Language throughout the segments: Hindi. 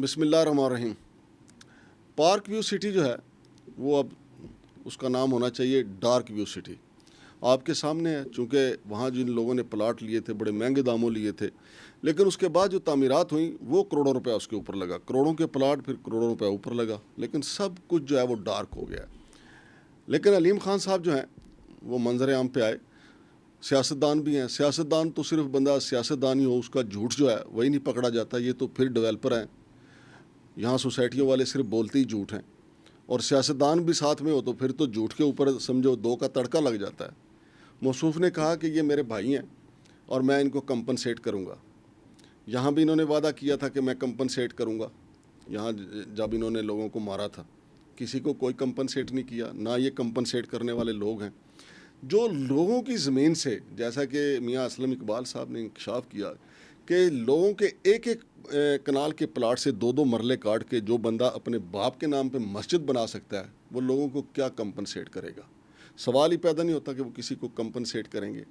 बिस्मिल्लाहिर्रहमानिर्रहीम। पार्क व्यू सिटी जो है वो अब उसका नाम होना चाहिए डार्क व्यू सिटी। आपके सामने है, चूँकि वहाँ जिन लोगों ने प्लाट लिए थे बड़े महंगे दामों लिए थे, लेकिन उसके बाद जो तामीरात हुई वो करोड़ों रुपया उसके ऊपर लगा, करोड़ों के प्लाट फिर करोड़ों रुपया ऊपर लगा, लेकिन सब कुछ जो है वो डार्क हो गया। लेकिन अलीम खान साहब जो हैं वो मंजर आम पे आए। सियासतदान भी हैं, सियासतदान तो सिर्फ बंदा सियासतदान ही हो उसका झूठ जो है वही नहीं पकड़ा जाता, ये तो फिर डेवलपर हैं। यहाँ सोसाइटियों वाले सिर्फ बोलते ही झूठ हैं, और सियासतदान भी साथ में हो तो फिर तो झूठ के ऊपर समझो दो का तड़का लग जाता है। मौसूफ ने कहा कि ये मेरे भाई हैं और मैं इनको कंपनसेट करूँगा। यहाँ भी इन्होंने वादा किया था कि मैं कंपनसेट करूँगा। यहाँ जब इन्होंने लोगों को मारा था किसी को कोई कंपनसेट नहीं किया, ना ये कंपनसेट करने वाले लोग हैं। जो लोगों की ज़मीन से, जैसा कि मियाँ असलम इकबाल साहब ने इंकशाफ किया कि लोगों के एक एक कनाल के प्लाट से दो दो मरले काट के जो बंदा अपने बाप के नाम पे मस्जिद बना सकता है वो लोगों को क्या कंपनसेट करेगा। सवाल ही पैदा नहीं होता कि वो किसी को कंपनसेट करेंगे।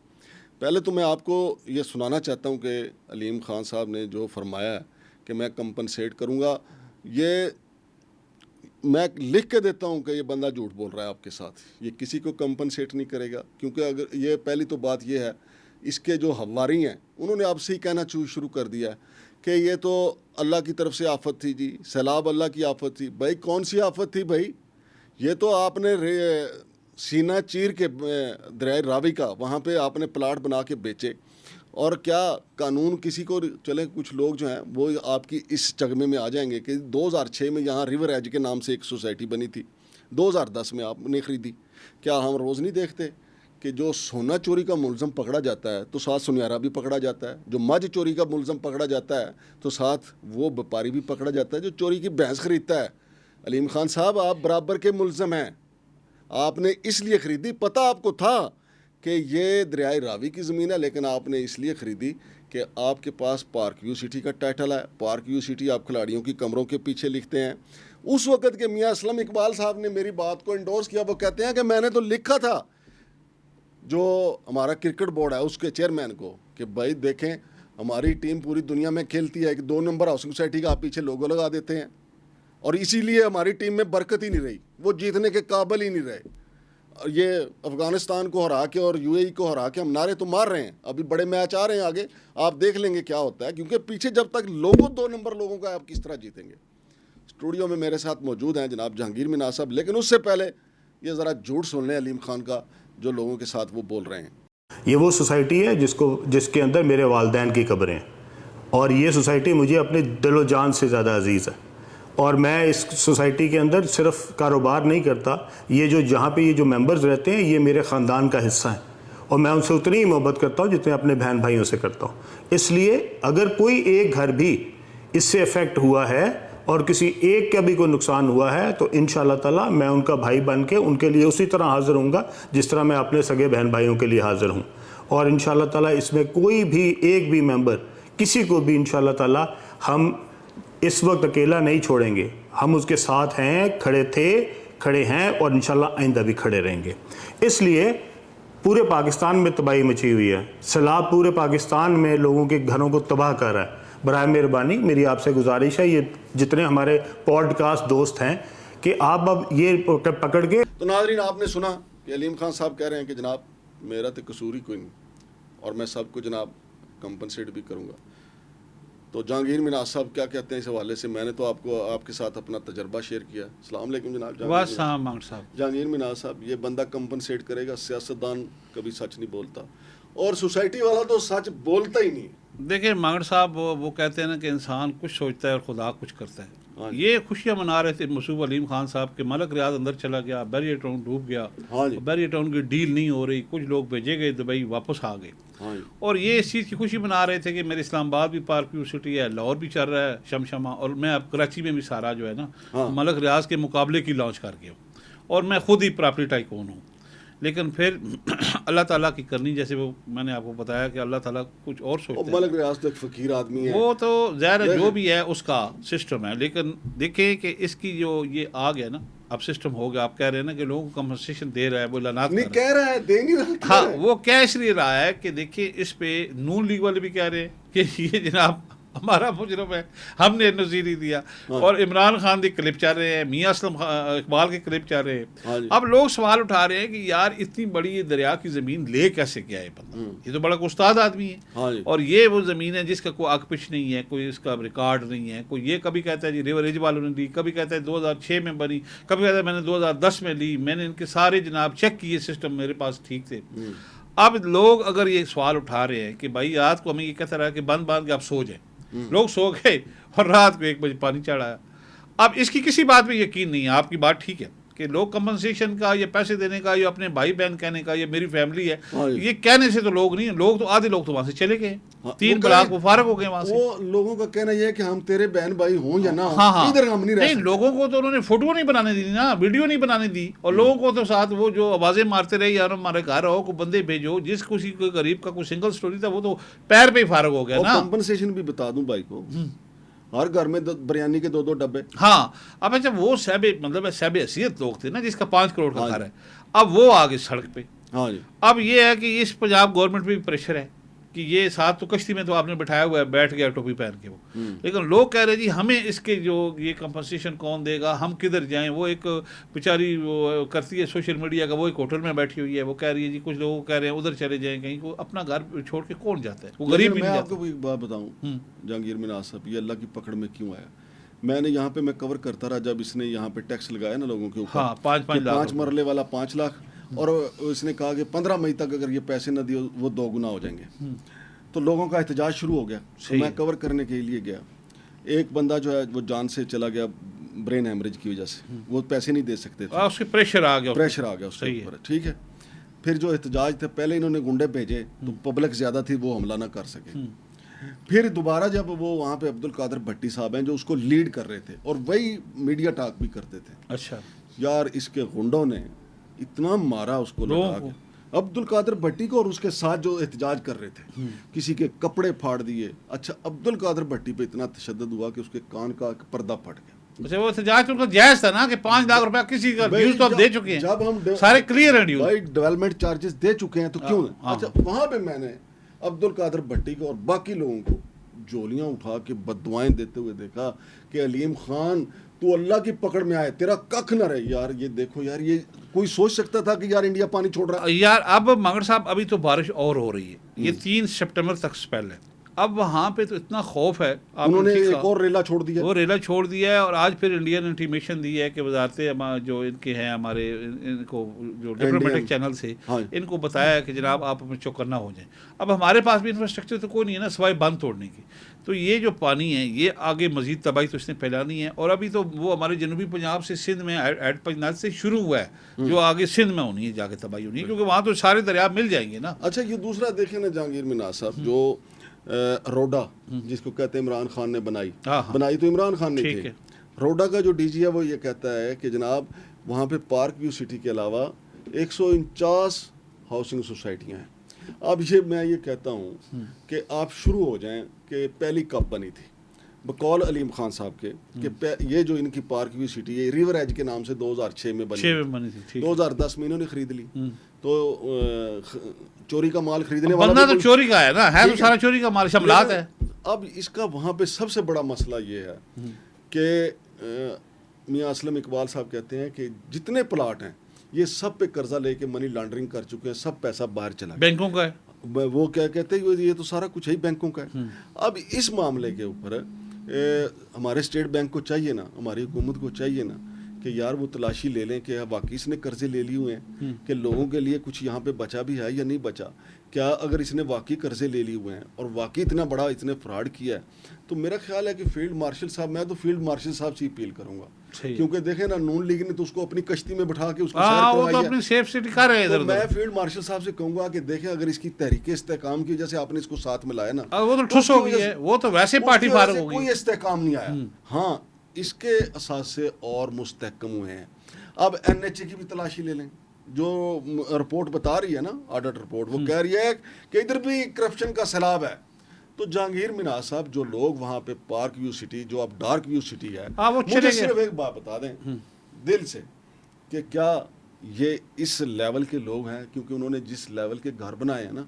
पहले तो मैं आपको ये सुनाना चाहता हूँ कि अलीम खान साहब ने जो फरमाया है कि मैं कंपनसेट करूँगा, ये मैं लिख के देता हूँ कि ये बंदा झूठ बोल रहा है आपके साथ। ये किसी को कंपनसेट नहीं करेगा, क्योंकि अगर ये पहली तो बात ये है, इसके जो हवारी हैं उन्होंने आपसे ही कहना शुरू कर दिया है कि ये तो अल्लाह की तरफ से आफत थी जी, सैलाब अल्लाह की आफत थी। भाई कौन सी आफत थी भाई? ये तो आपने सीना चीर के दरिया रावी का वहाँ पे आपने प्लाट बना के बेचे, और क्या कानून किसी को चले? कुछ लोग जो हैं वो आपकी इस चगमे में आ जाएंगे कि 2006 में यहाँ रिवर एज के नाम से एक सोसाइटी बनी थी, 2010 में आपने ख़रीदी। क्या हम रोज़ नहीं देखते कि जो सोना चोरी का मुलज़म पकड़ा जाता है तो साथ सुनियारा भी पकड़ा जाता है, जो मझ चोरी का मुलज़म पकड़ा जाता है तो साथ वो व्यापारी भी पकड़ा जाता है जो चोरी की भैंस ख़रीदता है। अलीम खान साहब, आप बराबर के मुलज़म हैं। आपने इसलिए ख़रीदी, पता आपको था कि ये दरियाए रावी की ज़मीन है, लेकिन आपने इसलिए ख़रीदी कि आपके पास पार्क व्यू सिटी का टाइटल है। पार्क व्यू सिटी आप खिलाड़ियों की कमरों के पीछे लिखते हैं। उस वक़्त के मियाँ असलम इकबाल साहब ने मेरी बात को इंडोर्स किया। वो कहते हैं कि मैंने तो लिखा था जो हमारा क्रिकेट बोर्ड है उसके चेयरमैन को कि भाई देखें हमारी टीम पूरी दुनिया में खेलती है कि 2 नंबर हाउसिंग सोसाइटी का आप पीछे लोगो लगा देते हैं, और इसीलिए हमारी टीम में बरकत ही नहीं रही, वो जीतने के काबिल ही नहीं रहे। ये अफ़गानिस्तान को हरा के और यूएई को हरा के हम नारे तो मार रहे हैं, अभी बड़े मैच आ रहे हैं आगे, आप देख लेंगे क्या होता है, क्योंकि पीछे जब तक लोगों 2 नंबर लोगों का आप किस तरह जीतेंगे। स्टूडियो में मेरे साथ मौजूद हैं जनाब जहांगीर मीना साहब, लेकिन उससे पहले ये ज़रा झूठ सुन लें अलीम खान का जो लोगों के साथ वो बोल रहे हैं। ये वो सोसाइटी है जिसके अंदर मेरे वालिदैन की कब्रें हैं, और ये सोसाइटी मुझे अपने दिलो जान से ज़्यादा अजीज़ है, और मैं इस सोसाइटी के अंदर सिर्फ कारोबार नहीं करता, ये जो जहाँ पे ये जो मेंबर्स रहते हैं ये मेरे ख़ानदान का हिस्सा है, और मैं उनसे उतनी ही मोहब्बत करता हूँ जितने अपने बहन भाइयों से करता हूँ। इसलिए अगर कोई एक घर भी इससे इफ़ेक्ट हुआ है और किसी एक का भी कोई नुकसान हुआ है तो इंशाअल्लाह ताला मैं उनका भाई बन के उनके लिए उसी तरह हाज़िर हूँगा जिस तरह मैं अपने सगे बहन भाइयों के लिए हाज़िर हूँ। और इंशाअल्लाह ताला इसमें कोई भी एक भी मेंबर किसी को भी इंशाअल्लाह ताला हम इस वक्त अकेला नहीं छोड़ेंगे, हम उसके साथ हैं, खड़े थे, खड़े हैं और इंशाअल्लाह आइंदा भी खड़े रहेंगे। इसलिए पूरे पाकिस्तान में तबाही मची हुई है, सैलाब पूरे पाकिस्तान में लोगों के घरों को तबाह कर रहा है। बराए मेहरबानी मेरी आपसे गुजारिश है, ये जितने हमारे पॉडकास्ट दोस्त हैं कि आप अब ये पकड़ के। तो नाज़रीन, आपने सुना कि अलीम खान साहब कह रहे हैं कि जनाब मेरा तो कसूर ही कोई नहीं और मैं सबको जनाब कंपनसेट भी करूँगा। तो जहांगीर मीना साहब क्या कहते हैं इस हवाले से? मैंने तो आपको आपके साथ अपना तजर्बा शेयर किया। अस्सलाम वालेकुम जनाब जहांगीर मीना साहब, ये बंदा कंपनसेट करेगा? सियासतदान कभी सच नहीं बोलता और सोसाइटी वाला तो सच बोलता ही नहीं। देखिए मांगड़ साहब, वो कहते हैं ना कि इंसान कुछ सोचता है और खुदा कुछ करता है। ये खुशियाँ मना रहे थे मसूफ अलीम खान साहब के मलक रियाज अंदर चला गया, बैरियर टाउन डूब गया, बैरियर टाउन की डील नहीं हो रही, कुछ लोग भेजे गए दुबई वापस आ गए, और ये इस चीज़ की खुशी मना रहे थे कि मेरे इस्लामाबाद भी पार्क व्यू सिटी है, लाहौर भी चल रहा है शमशमा, और मैं अब कराची में भी सारा जो है ना मलक रियाज के मुकाबले की लॉन्च कर गया, और मैं खुद ही प्रॉपर्टी टाइकून हूँ। लेकिन फिर अल्लाह ताला की करनी, जैसे वो मैंने आपको बताया कि अल्लाह ताला कुछ और सोचता है। मलक रियाज तो फकीर आदमी है, वो तो ज़ाहिर है जो भी है उसका सिस्टम है, लेकिन देखें कि इसकी जो ये आ गया ना अब सिस्टम हो गया। आप कह रहे हैं ना कि लोगों को कंपनसेशन दे रहा है, वो लानात नहीं कह रहा है, दे नहीं रहा। हाँ, वो कह इसलिए रहा है कि देखिए इस पे नून लीग वाले भी कह रहे हैं कि ये जनाब हमारा मुजरम है, हमने एनओसी नहीं दिया। और इमरान खान की क्लिप चल रहे हैं, मियां असलम इकबाल के क्लिप चल रहे हैं। अब लोग सवाल उठा रहे हैं कि यार इतनी बड़ी ये दरिया की ज़मीन ले कैसे गया है बंदा, ये तो बड़ा उस्ताद आदमी है, और ये वो ज़मीन है जिसका कोई आकपिश नहीं है, कोई इसका रिकॉर्ड नहीं है। कोई ये कभी कहता है जी रिवर एज वालों ने ली, कभी कहता है 2006 में बनी, कभी कहता है मैंने 2010 में ली, मैंने इनके सारे जनाब चेक किए, सिस्टम मेरे पास ठीक थे। अब लोग अगर ये सवाल उठा रहे हैं कि भाई रात को हमें ये कहता रहा कि बंद बांध के आप सो जाए, लोग सो गए और रात को 1 बजे पानी चढ़ आया। अब इसकी किसी बात पे यकीन नहीं है। आपकी बात ठीक है कि लोग कंपनसेशन का, ये पैसे देने का, ये अपने भाई बहन कहने का, ये मेरी फैमिली है, ये कहने से तो लोग नहीं, लोग तो आधे लोग तो वहां से चले गए, 3 तलाक वो फारग हो गए वहां से। वो लोगों का कहना ये है कि हम तेरे बहन भाई हों या ना हो, हाँ, इधर हम नहीं रह नहीं, सकते। लोगों को तो उन्होंने फोटो नहीं बनाने दी ना, वीडियो नहीं बनाने दी, और लोगों को तो साथ वो जो आवाजें मारते रहे यार हमारे घर आओ, को बंदे भेजो, जिस किसी कोई गरीब का कोई सिंगल स्टोरी था वो तो पैर पे ही फारग हो गया ना। कंपनसेशन भी बता दूं भाई को, हर घर में बिरयानी के 2-2 डब्बे। हाँ, अब अच्छा वो मतलब साहब हैसियत लोग थे ना जिसका 5 करोड़ का घर है, अब वो आ गए सड़क पे। हाँ जी। अब ये है कि इस पंजाब गवर्नमेंट पे भी प्रेशर है कि ये साथ तो कश्ती में तो आपने बैठाया हुआ है, बैठ गया टोपी पहन के वो, लेकिन लोग कह रहे जी हमें इसके जो ये कंपनसेशन कौन देगा, हम किधर जाएं। वो एक बेचारी वो करती है सोशल मीडिया का, वो एक होटल में बैठी हुई है, वो कह रही है जी कुछ लोग कह रहे हैं उधर चले जाएं कहीं को, अपना घर छोड़ के कौन जाता है, वो गरीब भी मैं नहीं आपको जाता। एक बात बताऊं, जहांगीर मिनाज साहब, ये अल्लाह की पकड़ में क्यों आया। मैंने यहाँ पे मैं कवर करता रहा जब इसने यहाँ पे टैक्स लगाया ना लोगों के ऊपर, हाँ, 5 लाख 5 मरले वाला 5 लाख, और इसने कहा कि 15 मई तक अगर ये पैसे न दिए वो 2 गुना हो जाएंगे। तो लोगों का एहतजाज शुरू हो गया, तो मैं कवर करने के लिए गया। एक बंदा जो है वो जान से चला गया ब्रेन हेमरेज की वजह से, वो पैसे नहीं दे सकते थे, उसके प्रेशर आ गया उसके ऊपर। ठीक है, फिर जो एहतजाज थे, पहले इन्होंने गुंडे भेजे तो पब्लिक ज़्यादा थी, वो हमला ना कर सके। फिर दोबारा जब वो वहाँ पे अब्दुल कादिर भट्टी साहब हैं जो उसको लीड कर रहे थे और वही मीडिया टॉक भी करते थे, अच्छा यार इसके गुंडों ने इतना मारा उसको लगा के, अब्दुल कादिर भट्टी को, और उसके साथ जो एहतजाज कर रहे थे, किसी के कपड़े फाड़ दिए। अच्छा, अब्दुल कादिर भट्टी पे इतना तशद्दुद हुआ कि उसके कान का पर्दा फट गया। अच्छा, वो एहतजाज तो उनका जायज था ना कि 5 लाख रुपया किसी का ड्यूज तो आप दे चुके हैं, जब हम सारे क्लियर हैं ड्यूज, भाई डेवलपमेंट चार्जेस दे चुके हैं तो क्यों। अच्छा, वहां पे मैंने अब्दुल कादिर भट्टी को और बाकी लोगों को जोलियां उठा के बददुआएं देते हुए देखा कि अलीम खान तू अल्लाह की पकड़ में आए, तेरा कख न रहे। यार ये देखो यार, ये कोई सोच सकता था कि यार इंडिया पानी छोड़ रहा है। यार अब मगर साहब अभी तो बारिश और हो रही है, ये 3 सितंबर तक स्पेल है, अब वहाँ पे तो इतना खौफ है। उन्होंने एक और रेला छोड़ दिया, वो रेला छोड़ दिया है, और आज फिर इंडियन इंटीमेशन दी है कि वजारतें जो इनके हैं हमारे, इनको जो डिप्लोमेटिक चैनल से इनको बताया है कि जनाब आप हमें चौकन्ना हो जाएं। अब हमारे पास भी इंफ्रास्ट्रक्चर तो कोई नहीं है ना सिवाय बंद तोड़ने की, तो ये जो पानी है ये आगे मजीद तबाही तो इसने फैलानी है। और अभी तो वो हमारे जनूबी पंजाब से सिंध में एड पंजाब से शुरू हुआ है, जो आगे सिंध में होनी है, जाके तबाही होनी है, क्योंकि वहाँ तो सारे दरिया मिल जाएंगे ना। अच्छा, ये दूसरा देखें ना जहांगीर मिनाज साहब, जो रोडा जिसको कहते हैं इमरान खान ने बनाई तो इमरान खान ने थी। रोडा का जो डीजी है वो ये कहता है कि जनाब वहाँ पे पार्क व्यू सिटी के अलावा 149 हाउसिंग सोसाइटियाँ हैं। अब ये मैं ये कहता हूँ कि आप शुरू हो जाएं कि पहली कब बनी थी बकौल अलीम खान साहब के, कि ये जो इनकी पार्क व्यू सिटी है रिवर एज के नाम से 2006 में बनी थी, 2010 में इन्होंने खरीद ली। तो चोरी का माल खरीदने वाला तो चोरी का है ना, है तो सारा चोरी का माल, शमलात है। अब इसका वहाँ पे सबसे बड़ा मसला ये है कि मियां असलम इकबाल साहब कहते हैं कि जितने प्लाट हैं ये सब पे कर्जा लेके मनी लॉन्ड्रिंग कर चुके हैं, सब पैसा बाहर चला गया, बैंकों का है। वो क्या कहते हैं ये तो सारा कुछ ही बैंकों का है। अब इस मामले के ऊपर हमारे स्टेट बैंक को चाहिए ना, हमारी हुकूमत को चाहिए ना कि यार वो तलाशी ले लें कि वाकई इसने कर्जे ले लिए हुए हैं कि लोगों के लिए कुछ यहाँ पे बचा भी है या नहीं बचा। क्या अगर इसने वाकई कर्जे ले लिए हुए हैं और वाकई इतना बड़ा इसने फ्रॉड किया है, तो मेरा ख्याल है कि फील्ड मार्शल साहब, मैं तो फील्ड मार्शल साहब से अपील करूंगा, क्योंकि देखें ना नून लीग ने तो उसको अपनी कश्ती में बिठा के उसको सैर करवाई है, अपनी सेफ सिटी कर रहे हैं। तो मैं फील्ड मार्शल साहब से कहूंगा कि देखें अगर इसकी तहरीक इस्तेकाम की वजह से आपने इसको साथ मिलाया ना, वो तो ठुस हो गई है, वो तो वैसे पार्टी फारग हो गई, कोई इस्तेकाम नहीं आया। हाँ, इसके असास से और मुस्तहकम हुए हैं। अब NHA की भी तलाशी ले लें, जो रिपोर्ट बता रही है ना, ऑडिट रिपोर्ट, वो कह रही है कि इधर भी करप्शन का सैलाब है। तो जहांगीर मिनाज साहब, जो लोग वहाँ पे पार्क व्यू सिटी, जो अब डार्क व्यू सिटी है, मुझे सिर्फ एक बात बता दें दिल से कि क्या ये इस लेवल के लोग हैं, क्योंकि उन्होंने जिस लेवल के घर बनाए हैं ना,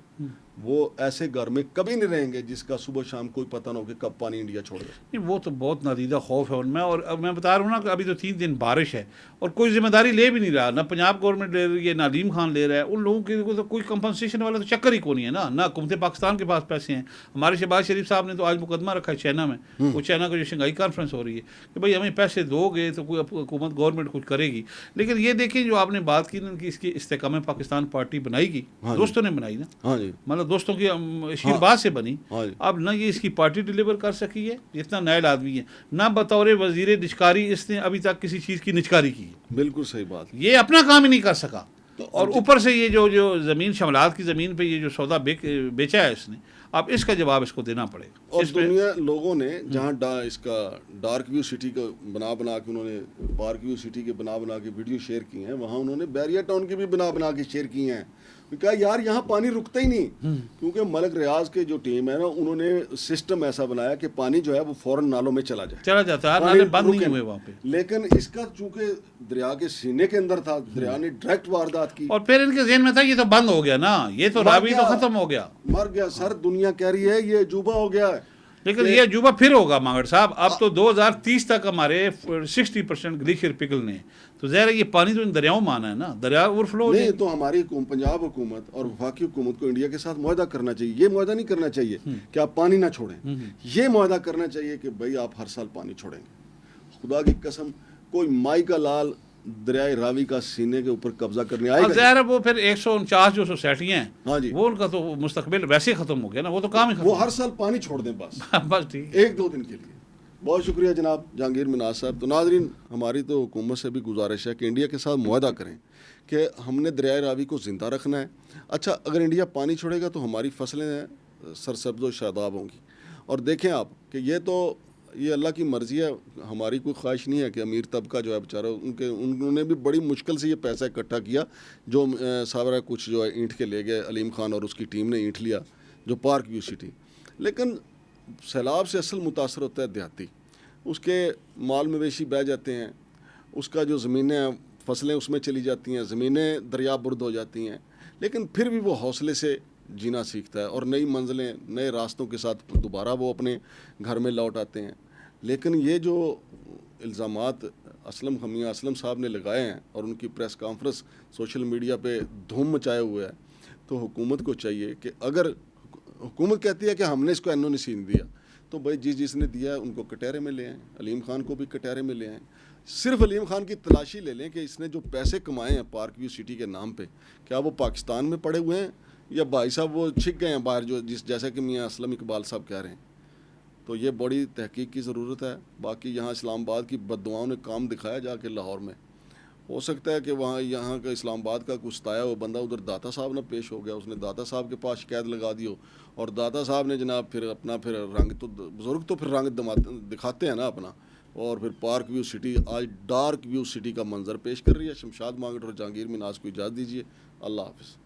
वो ऐसे घर में कभी नहीं रहेंगे जिसका सुबह शाम कोई पता ना हो कि कब पानी इंडिया छोड़ दे। नहीं, वो तो बहुत नादीदा खौफ है उनमें। और अब मैं बता रहा हूँ ना कि अभी तो 3 दिन बारिश है और कोई जिम्मेदारी ले भी नहीं रहा, ना पंजाब गवर्नमेंट ले रही है, ना अलीम खान ले रहा है। उन लोगों के को तो कोई कंपनसेशन वाला तो चक्कर ही को नहीं है ना हुकूमत पाकिस्तान के पास पैसे हैं। हमारे शहबाज शरीफ साहब ने तो आज मुकदमा रखा है चाइना में, वो चाइना का जो शंघाई कॉन्फ्रेंस हो रही है कि भाई हमें पैसे दोगे तो कोई हुकूमत गवर्नमेंट कुछ करेगी। लेकिन ये देखें जो आपने बात की ना कि इसकी इस्तेकाम पाकिस्तान पार्टी बनाएगी, दोस्तों ने बनाई ना, हाँ जी, मतलब दोस्तों की शीरबाज से बनी। हाँ जी। अब ना ये इसकी पार्टी डिलीवर कर सकी है, इतना नायल आदमी है, ना बतौर वजीर निचकारी इसने अभी तक किसी चीज़ की निचकारी की है। बिल्कुल सही बात। ये अपना काम ही नहीं कर सका। तो और ऊपर से ये जो ज़मीन शमलात की ज़मीन पे ये जो सौदा बेचा है इसने, अब इसका जवाब इसको देना पड़ेगा। और दुनिया लोगों ने जहाँ इसका डार्क व्यू सिटी का बना के उन्होंने पार्क व्यू सिटी के बना के वीडियो शेयर की हैं, वहाँ उन्होंने बैरियर टाउन की भी बना के शेयर की हैं। कहा यार यहाँ पानी रुकता ही नहीं, क्योंकि मलक रियाज के जो टीम है ना उन्होंने सिस्टम ऐसा बनाया कि पानी जो है वो फौरन नालों में चला जाता है, नाले बंद नहीं हुए वहाँ पे। लेकिन इसका चूंकि दरिया के सीने के अंदर था, दरिया ने डायरेक्ट वारदात की और फिर इनके ज़हन में था ये तो बंद हो गया ना, ये तो रावी तो खत्म हो गया, मर गया सर। दुनिया कह रही है ये अजूबा हो गया है, लेकिन ये अजूबा फिर होगा मांगड़ साहब। अब तो 2030 तक हमारे 60% ग्लेशियर पिघलने हैं, तो ज़ाहिर है ये पानी तो इन दरियाओं में आना है ना, दरिया ओवरफ्लो नहीं। तो हमारी पंजाब हुकूमत और वफाकी हुकूमत को इंडिया के साथ मुआहदा करना चाहिए। ये मुआहदा नहीं करना चाहिए कि आप पानी ना छोड़ें, ये मुआहदा करना चाहिए कि भाई आप हर साल पानी छोड़ेंगे। खुदा की कसम कोई माई का लाल दरियाए रावी का सीने के ऊपर कब्जा करने आएगा। ज़ाहिर है वो फिर 149 जो सोसाइटियाँ हैं, हाँ जी, वो उनका तो मुस्तकबिल वैसे ही खत्म हो गया ना, वो तो काम ही खत्म। वो हर साल पानी छोड़ दें बस बस ठीक, 1-2 दिन के लिए। बहुत शुक्रिया जनाब जहांगीर मिनाज साहब। तो नाजरीन, हमारी तो हुकूमत से भी गुजारिश है कि इंडिया के साथ मुआहदा करें कि हमने दरियाए रावी को ज़िंदा रखना है। अच्छा, अगर इंडिया पानी छोड़ेगा तो हमारी फसलें सरसब्ज़ व शादाब होंगी। और देखें आप कि ये अल्लाह की मर्ज़ी है, हमारी कोई ख्वाहिश नहीं है कि अमीर तबका जो है बेचारा उन्होंने भी बड़ी मुश्किल से ये पैसा इकट्ठा किया, जो सारा कुछ जो है ईंट के ले गए अलीम खान और उसकी टीम ने ईंट लिया जो पार्क व्यू सिटी। लेकिन सैलाब से असल मुतासर होता है देहाती, उसके माल मवेशी बह जाते हैं, उसका जो ज़मीनें फसलें उसमें चली जाती हैं, ज़मीनें दरिया बुर्द हो जाती हैं, लेकिन फिर भी वो हौसले से जीना सीखता है और नई मंजिलें नए रास्तों के साथ दोबारा वो अपने घर में लौट आते हैं। लेकिन ये जो इल्ज़ामात असलम साहब ने लगाए हैं और उनकी प्रेस कॉन्फ्रेंस सोशल मीडिया पे धूम मचाए हुए है, तो हुकूमत को चाहिए कि अगर हुकूमत कहती है कि हमने इसको NOC नहीं दिया, तो भाई जिसने दिया है उनको कटहरे में ले आएँ, अलीम खान को भी कटहरे में ले आएँ। सिर्फ अलीम खान की तलाशी ले लें कि इसने जो पैसे कमाए हैं पार्क व्यू सिटी के नाम पे, क्या वो पाकिस्तान में पड़े हुए हैं या भाई साहब वो छिक गए हैं बाहर, जो जैसा कि मियाँ असलम इकबाल साहब कह रहे हैं। तो ये बड़ी तहकीक की ज़रूरत है। बाकी यहाँ इस्लामाबाद की बददुआओं ने काम दिखाया जाके लाहौर में, हो सकता है कि वहाँ यहाँ का इस्लामाबाद का कुछ ताया हुआ बंदा उधर दाता साहब ने पेश हो गया, उसने दाता साहब के पास शिकायत लगा दी हो, और दाता साहब ने जनाब फिर अपना रंग तो बुज़ुर्ग तो फिर रंग दिखाते हैं ना अपना, और फिर पार्क व्यू सिटी आज डार्क व्यू सिटी का मंजर पेश कर रही है। शमशाद मांगड़ और जहांगीर मिनाज को इजाज़त दीजिए। अल्लाह हाफ़िज़।